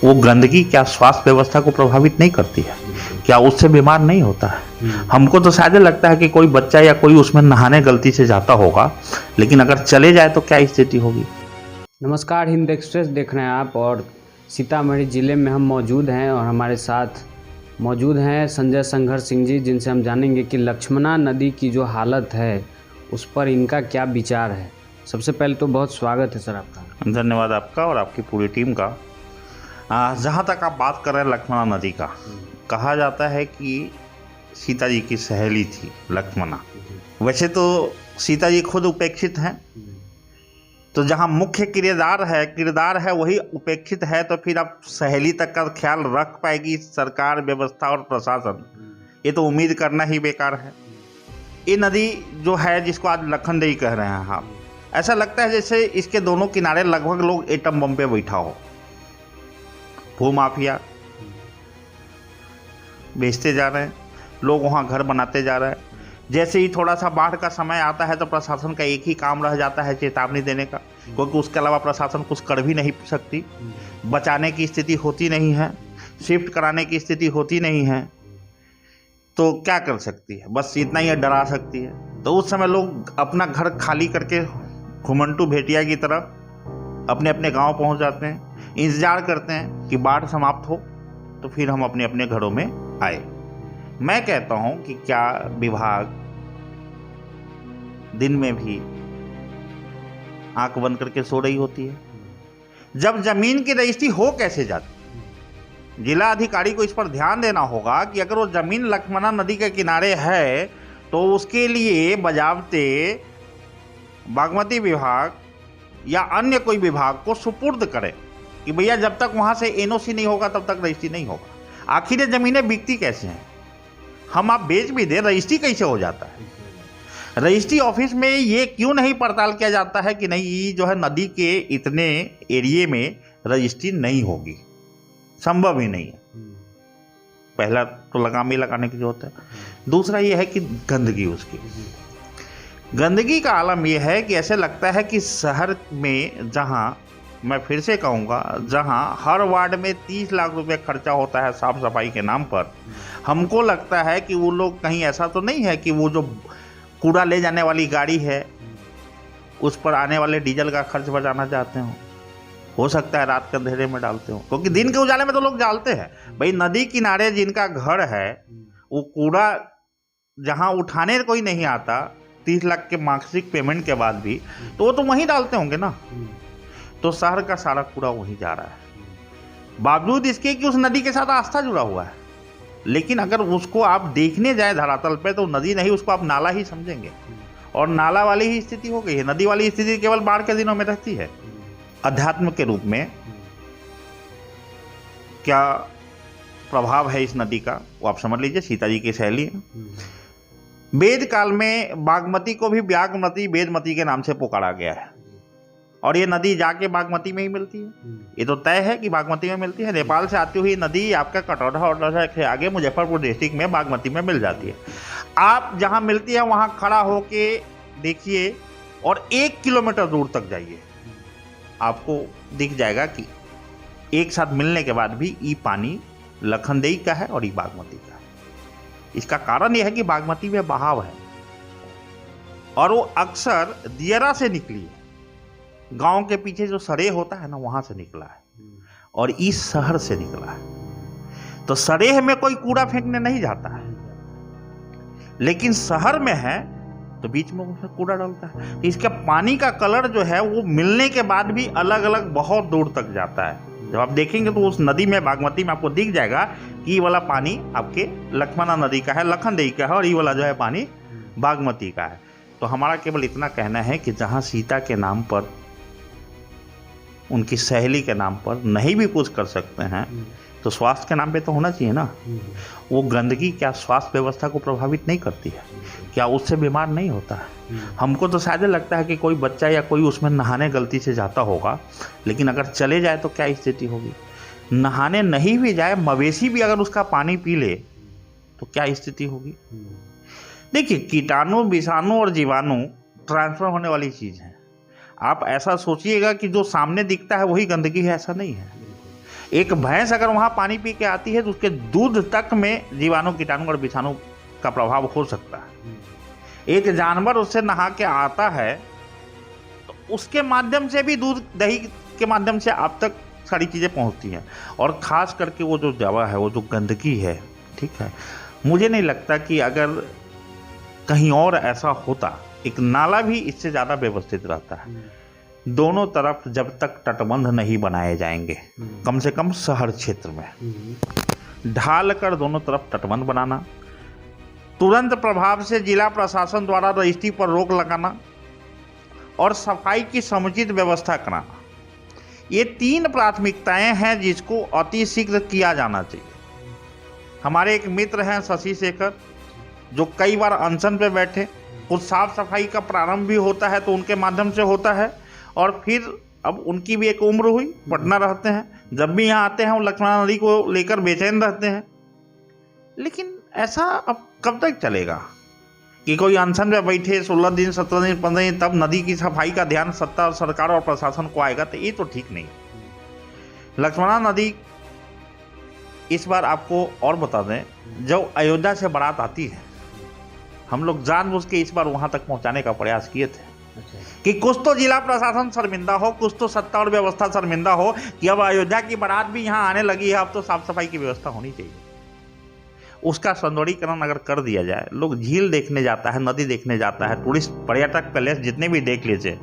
वो गंदगी क्या स्वास्थ्य व्यवस्था को प्रभावित नहीं करती है? क्या उससे बीमार नहीं होता है? हमको तो शायद लगता है कि कोई बच्चा या कोई उसमें नहाने गलती से जाता होगा, लेकिन अगर चले जाए तो क्या स्थिति होगी? नमस्कार, हिंद एक्सप्रेस देख रहे हैं आप। और सीतामढ़ी ज़िले में हम मौजूद हैं और हमारे साथ मौजूद हैं संजय संघर्ष सिंह जी, जिनसे हम जानेंगे कि लक्ष्मणा नदी की जो हालत है उस पर इनका क्या विचार है। सबसे पहले तो बहुत स्वागत है सर आपका। धन्यवाद आपका और आपकी पूरी टीम का। जहाँ तक आप बात कर रहे हैं लक्ष्मणा नदी का, कहा जाता है कि सीता जी की सहेली थी लक्ष्मणा। वैसे तो सीता जी खुद उपेक्षित हैं, तो जहाँ मुख्य किरदार है वही उपेक्षित है, तो फिर अब सहेली तक का ख्याल रख पाएगी सरकार, व्यवस्था और प्रशासन, ये तो उम्मीद करना ही बेकार है। ये नदी जो है, जिसको आज लखनदेई कह रहे हैं आप, ऐसा लगता है जैसे इसके दोनों किनारे लगभग लोग एटम बम पे बैठा हो। भूमाफिया बेचते जा रहे हैं, लोग वहाँ घर बनाते जा रहे हैं। जैसे ही थोड़ा सा बाढ़ का समय आता है तो प्रशासन का एक ही काम रह जाता है, चेतावनी देने का, क्योंकि उसके अलावा प्रशासन कुछ कर भी नहीं सकती। बचाने की स्थिति होती नहीं है, शिफ्ट कराने की स्थिति होती नहीं है, तो क्या कर सकती है? बस इतना ही डरा सकती है। तो उस समय लोग अपना घर खाली करके घुमंटू भेटिया की तरह अपने अपने गांव पहुंच जाते हैं, इंतजार करते हैं कि बाढ़ समाप्त हो तो फिर हम अपने अपने घरों में आए। मैं कहता हूं कि क्या विभाग दिन में भी आंख बंद करके सो रही होती है? जब जमीन की रजिस्ट्री हो कैसे जाती? जिला अधिकारी को इस पर ध्यान देना होगा कि अगर वो जमीन लक्ष्मणा नदी के किनारे है तो उसके लिए बजावते बागमती विभाग या अन्य कोई विभाग को सुपुर्द करे कि भैया जब तक वहां से एनओसी नहीं होगा तब तक रजिस्ट्री नहीं होगा। आखिर ये जमीनें बिकती कैसे हैं? हम आप बेच भी दे, रजिस्ट्री कैसे हो जाता है? रजिस्ट्री ऑफिस में ये क्यों नहीं पड़ताल किया जाता है कि नहीं जो है नदी के इतने एरिए में रजिस्ट्री नहीं होगी? संभव ही नहीं है। पहला तो लगाम ही लगाने की जरूरत है। दूसरा ये है कि गंदगी, उसकी गंदगी का आलम यह है कि ऐसे लगता है कि शहर में, जहां मैं फिर से कहूँगा, जहां हर वार्ड में 30 लाख रुपए खर्चा होता है साफ सफाई के नाम पर, हमको लगता है कि वो लोग कहीं ऐसा तो नहीं है कि वो जो कूड़ा ले जाने वाली गाड़ी है उस पर आने वाले डीजल का खर्च बचाना चाहते हो सकता है रात के अंधेरे में डालते हो, क्योंकि दिन के उजाले में तो लोग डालते हैं। भाई नदी किनारे जिनका घर है, वो कूड़ा जहां उठाने कोई नहीं आता 30 लाख के मासिक पेमेंट के बाद भी, तो वो तो वहीं डालते होंगे ना। तो शहर का सारा कूड़ा वहीं जा रहा है, बावजूद इसके कि उस नदी के साथ आस्था जुड़ा हुआ है। लेकिन अगर उसको आप देखने जाए धरातल पे तो नदी नहीं, उसको आप नाला ही समझेंगे, और नाला वाली ही स्थिति हो गई है। नदी वाली स्थिति केवल बाढ़ के दिनों में रहती है। अध्यात्म के रूप में क्या प्रभाव है इस नदी का, वो आप समझ लीजिए। सीता जी की सहेली है। वेद काल में बागमती को भी व्यागमती, वेदमती के नाम से पुकारा गया है, और ये नदी जाके बागमती में ही मिलती है। ये तो तय है कि बागमती में मिलती है। नेपाल से आती हुई नदी आपका कटौरा और के आगे मुजफ्फरपुर डिस्ट्रिक्ट में बागमती में मिल जाती है। आप जहां मिलती है वहां खड़ा होके देखिए और 1 किलोमीटर दूर तक जाइए, आपको दिख जाएगा कि एक साथ मिलने के बाद भी ये पानी लखनदेई का है और ये बागमती का है। इसका कारण यह है कि बागमती में बहाव है और वो अक्सर दियरा से निकली है। गांव के पीछे जो सरेह होता है ना, वहां से निकला है और इस शहर से निकला है। तो सरेह में कोई कूड़ा फेंकने नहीं जाता है, लेकिन शहर में है तो बीच में उसमें कूड़ा डालता है। इसका पानी का कलर जो है वो मिलने के बाद भी अलग अलग बहुत दूर तक जाता है। जब आप देखेंगे तो उस नदी में, बागमती में, आपको दिख जाएगा कि ये वाला पानी आपके लक्ष्मणा नदी का है, लखनदेई का है, और ये वाला जो है पानी बागमती का है। तो हमारा केवल इतना कहना है कि जहां सीता के नाम पर, उनकी सहेली के नाम पर नहीं भी कुछ कर सकते हैं, तो स्वास्थ्य के नाम पे तो होना चाहिए ना। वो गंदगी क्या स्वास्थ्य व्यवस्था को प्रभावित नहीं करती है? क्या उससे बीमार नहीं होता है? हमको तो शायद लगता है कि कोई बच्चा या कोई उसमें नहाने गलती से जाता होगा, लेकिन अगर चले जाए तो क्या स्थिति होगी? नहाने नहीं भी जाए, मवेशी भी अगर उसका पानी पी ले तो क्या स्थिति होगी? देखिए, कीटाणु, विषाणु और जीवाणु ट्रांसफर होने वाली चीज़ है। आप ऐसा सोचिएगा कि जो सामने दिखता है वही गंदगी है, ऐसा नहीं है। एक भैंस अगर वहाँ पानी पी के आती है तो उसके दूध तक में जीवाणु, कीटाणु और विषाणु का प्रभाव हो सकता है। एक जानवर उससे नहा के आता है तो उसके माध्यम से भी दूध, दही के माध्यम से आप तक सारी चीज़ें पहुंचती हैं। और ख़ास करके वो जो दवा है, वो जो गंदगी है, ठीक है, मुझे नहीं लगता कि अगर कहीं और ऐसा होता, एक नाला भी इससे ज़्यादा व्यवस्थित रहता है। दोनों तरफ जब तक तटबंध नहीं बनाए जाएंगे, कम से कम शहर क्षेत्र में ढाल कर दोनों तरफ तटबंध बनाना, तुरंत प्रभाव से जिला प्रशासन द्वारा रजिस्ट्री पर रोक लगाना और सफाई की समुचित व्यवस्था कराना, ये 3 प्राथमिकताएं हैं जिसको अति शीघ्र किया जाना चाहिए। हमारे एक मित्र हैं शशि शेखर, जो कई बार अनशन पे बैठे, कुछ साफ सफाई का प्रारंभ भी होता है तो उनके माध्यम से होता है, और फिर अब उनकी भी एक उम्र हुई, पटना रहते हैं, जब भी यहाँ आते हैं वो लक्ष्मणा नदी को लेकर बेचैन रहते हैं। लेकिन ऐसा अब कब तक चलेगा कि कोई अनशन में बैठे 16 दिन, 17 दिन, 15 दिन, तब नदी की सफाई का ध्यान सत्ता, सरकार और प्रशासन को आएगा? तो ये तो ठीक नहीं। लक्ष्मणा नदी इस बार आपको और बता दें, जब अयोध्या से बारात आती है, हम लोग जानबूझ के इस बार वहां तक पहुंचाने का प्रयास किए थे कि कुछ तो जिला प्रशासन शर्मिंदा हो, कुछ तो सत्ता और व्यवस्था शर्मिंदा हो कि अब अयोध्या की बारात भी यहाँ आने लगी है, अब तो साफ सफाई की व्यवस्था होनी चाहिए। उसका सौंदर्यीकरण अगर कर दिया जाए, लोग झील देखने जाता है, नदी देखने जाता है, टूरिस्ट पर्यटक पैलेस जितने भी देख लीजिए,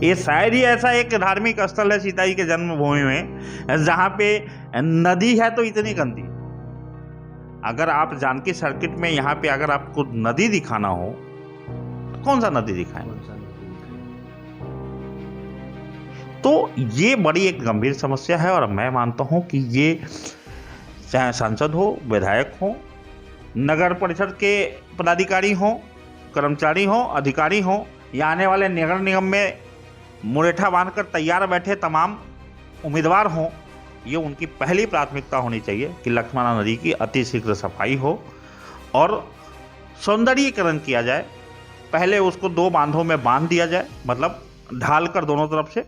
ये शायद ही ऐसा एक धार्मिक स्थल है सीता जी के जन्मभूमि में जहाँ पे नदी है तो इतनी गंदी। अगर आप जानकी सर्किट में यहाँ पे अगर आपको नदी दिखाना हो तो कौन सा नदी दिखाएं? तो ये बड़ी एक गंभीर समस्या है, और मैं मानता हूँ कि ये चाहे सांसद हो, विधायक हो, नगर परिषद के पदाधिकारी हो, कर्मचारी हो, अधिकारी हो, या आने वाले नगर निगम में मुरेठा बांधकर तैयार बैठे तमाम उम्मीदवार हों, ये उनकी पहली प्राथमिकता होनी चाहिए कि लक्ष्मणा नदी की अति शीघ्र सफाई हो और सौंदर्यीकरण किया जाए। पहले उसको 2 बांधों में बांध दिया जाए, मतलब ढाल कर दोनों तरफ से,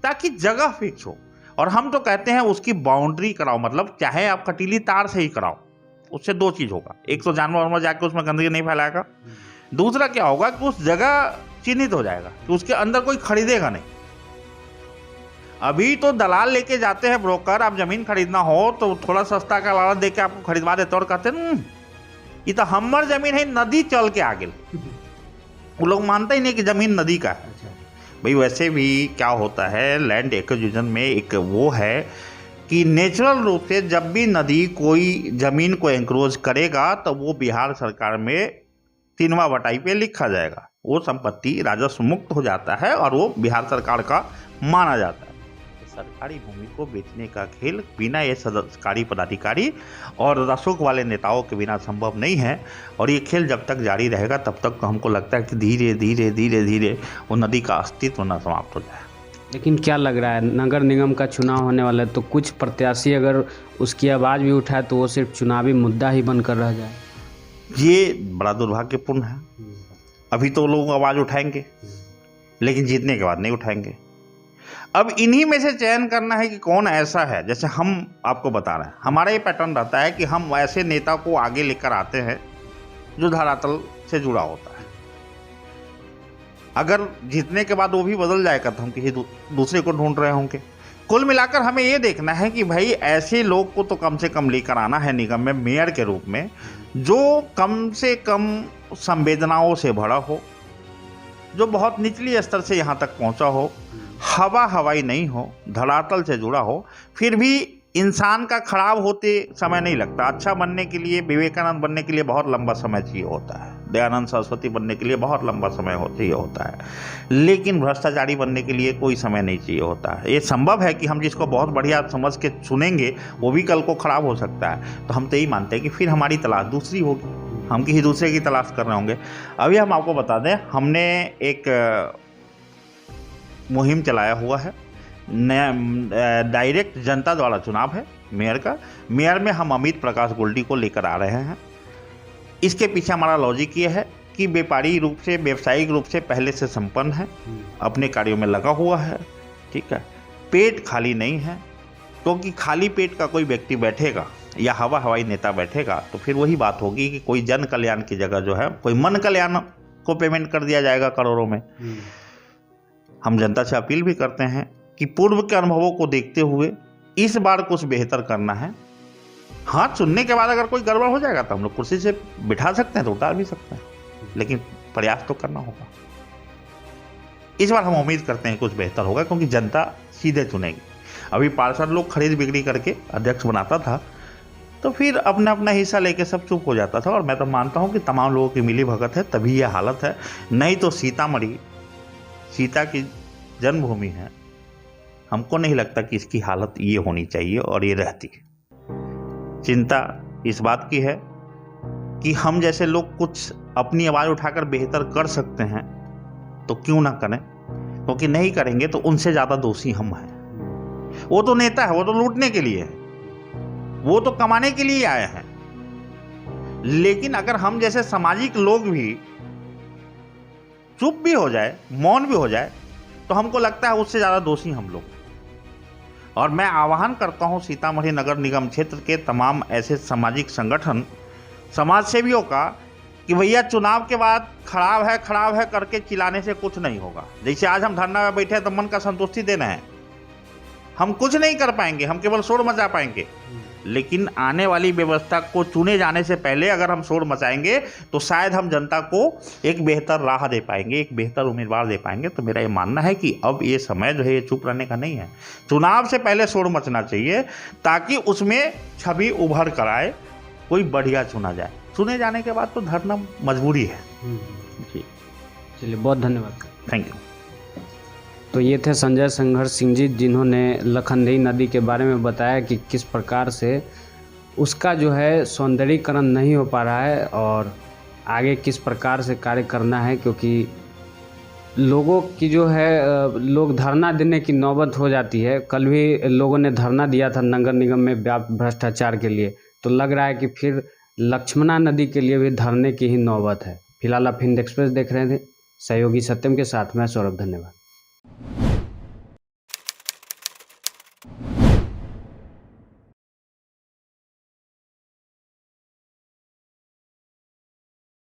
ताकि जगह फिक्स हो। और हम तो कहते हैं उसकी बाउंड्री कराओ, मतलब चाहे आप कटीली तार से ही कराओ, उससे 2 चीज़ होगा। एक तो जानवर जाके उसमें गंदगी नहीं फैलाएगा, दूसरा क्या होगा कि उस जगह चिन्हित हो जाएगा कि उसके अंदर कोई खरीदेगा नहीं। अभी तो दलाल लेके जाते हैं ब्रोकर, आप जमीन खरीदना हो तो थोड़ा सस्ता का लालच देके आपको खरीदवा देते और कहते हैं ये तो हमार जमीन है, नदी चल के आगे। वो लोग मानते ही नहीं कि जमीन नदी का है। भाई वैसे भी क्या होता है, लैंड एक्विजिशन में एक वो है कि नेचुरल रूप से जब भी नदी कोई जमीन को एंक्रोच करेगा तो वो बिहार सरकार में 3वां बटाई पे लिखा जाएगा, वो संपत्ति राजस्व मुक्त हो जाता है और वो बिहार सरकार का माना जाता है। सरकारी भूमि को बेचने का खेल बिना ये सरकारी पदाधिकारी और रसूख वाले नेताओं के बिना संभव नहीं है, और ये खेल जब तक जारी रहेगा तब तक हमको लगता है कि धीरे धीरे धीरे धीरे वो नदी का अस्तित्व न समाप्त हो जाए। लेकिन क्या लग रहा है, नगर निगम का चुनाव होने वाला है तो कुछ प्रत्याशी अगर उसकी आवाज़ भी उठाए तो वो सिर्फ चुनावी मुद्दा ही बनकर रह जाए। ये बड़ा दुर्भाग्यपूर्ण है। अभी तो लोग आवाज़ उठाएंगे लेकिन जीतने के बाद नहीं उठाएंगे। अब इन्हीं में से चयन करना है कि कौन ऐसा है। जैसे हम आपको बता रहे हैं, हमारा ये पैटर्न रहता है कि हम ऐसे नेता को आगे लेकर आते हैं जो धरातल से जुड़ा होता है। अगर जीतने के बाद वो भी बदल जाएगा तो हम किसी दूसरे को ढूंढ रहे होंगे। कुल मिलाकर हमें ये देखना है कि भाई ऐसे लोग को तो कम से कम लेकर आना है निगम में मेयर के रूप में, जो कम से कम संवेदनाओं से भरा हो, जो बहुत निचली स्तर से यहाँ तक पहुँचा हो, हवाई नहीं हो, धरातल से जुड़ा हो। फिर भी इंसान का खराब होते समय नहीं लगता। अच्छा बनने के लिए, विवेकानंद बनने के लिए बहुत लंबा समय चाहिए होता है, दयानंद सरस्वती बनने के लिए बहुत लंबा समय चाहिए होता है, लेकिन भ्रष्टाचारी बनने के लिए कोई समय नहीं चाहिए होता है। ये संभव है कि हम जिसको बहुत बढ़िया समझ के चुनेंगे वो भी कल को खराब हो सकता है। तो हम तो यही मानते हैं कि फिर हमारी तलाश दूसरी होगी, हम किसी दूसरे की तलाश कर रहे होंगे। अभी हम आपको बता दें, हमने एक मुहिम चलाया हुआ है, डायरेक्ट जनता द्वारा चुनाव है मेयर का। मेयर में हम अमित प्रकाश गोल्डी को लेकर आ रहे हैं। इसके पीछे हमारा लॉजिक ये है कि व्यापारी रूप से, व्यवसायिक रूप से पहले से संपन्न है, अपने कार्यों में लगा हुआ है, ठीक है, पेट खाली नहीं है, क्योंकि खाली पेट का कोई व्यक्ति बैठेगा या हवाई नेता बैठेगा तो फिर वही बात होगी कि कोई जन कल्याण की जगह जो है कोई मन कल्याण को पेमेंट कर दिया जाएगा करोड़ों में। हम जनता से अपील भी करते हैं कि पूर्व के अनुभवों को देखते हुए इस बार कुछ बेहतर करना है। हाँ, चुनने के बाद अगर कोई गड़बड़ हो जाएगा तो हम लोग कुर्सी से बिठा सकते हैं, तो उतार भी सकते हैं, लेकिन प्रयास तो करना होगा। इस बार हम उम्मीद करते हैं कुछ बेहतर होगा, क्योंकि जनता सीधे चुनेगी। अभी पार्षद लोग खरीद बिक्री करके अध्यक्ष बनाता था तो फिर अपना अपना हिस्सा लेके सब चुप हो जाता था, और मैं तो मानता हूँ कि तमाम लोगों की मिली भगत है तभी यह हालत है। नहीं तो सीतामढ़ी सीता की जन्मभूमि है, हमको नहीं लगता कि इसकी हालत ये होनी चाहिए और ये रहती है। चिंता इस बात की है कि हम जैसे लोग कुछ अपनी आवाज़ उठाकर बेहतर कर सकते हैं तो क्यों ना करें, क्योंकि नहीं करेंगे तो उनसे ज़्यादा दोषी हम हैं। वो तो नेता है, वो तो लूटने के लिए है, वो तो कमाने के लिए आए हैं। लेकिन अगर हम जैसे सामाजिक लोग भी चुप भी हो जाए, मौन भी हो जाए, तो हमको लगता है उससे ज़्यादा दोषी हम लोग। और मैं आह्वान करता हूं सीतामढ़ी नगर निगम क्षेत्र के तमाम ऐसे सामाजिक संगठन, समाज सेवियों का, कि भैया चुनाव के बाद खराब है करके चिल्लाने से कुछ नहीं होगा। जैसे आज हम धरना में बैठे हैं तो मन का संतुष्टि देना है, हम कुछ नहीं कर पाएंगे, हम केवल शोर मचा पाएंगे। लेकिन आने वाली व्यवस्था को चुने जाने से पहले अगर हम शोर मचाएंगे तो शायद हम जनता को एक बेहतर राह दे पाएंगे, एक बेहतर उम्मीदवार दे पाएंगे। तो मेरा ये मानना है कि अब ये समय जो है ये चुप रहने का नहीं है, चुनाव से पहले शोर मचना चाहिए, ताकि उसमें छवि उभर कर आए, कोई बढ़िया चुना जाए। चुने जाने के बाद तो धरना मजबूरी है। जी, चलिए, बहुत धन्यवाद, थैंक यू। तो ये थे संजय संघर्ष सिंह जी, जिन्होंने लखनदेई नदी के बारे में बताया कि किस प्रकार से उसका जो है सौंदर्यीकरण नहीं हो पा रहा है और आगे किस प्रकार से कार्य करना है, क्योंकि लोगों की जो है लोग धरना देने की नौबत हो जाती है। कल भी लोगों ने धरना दिया था नगर निगम में व्यापक भ्रष्टाचार के लिए, तो लग रहा है कि फिर लक्ष्मणा नदी के लिए भी धरने की ही नौबत है। फिलहाल आप हिंद एक्सप्रेस देख रहे थे, सहयोगी सत्यम के साथ मैं सौरभ। धन्यवाद।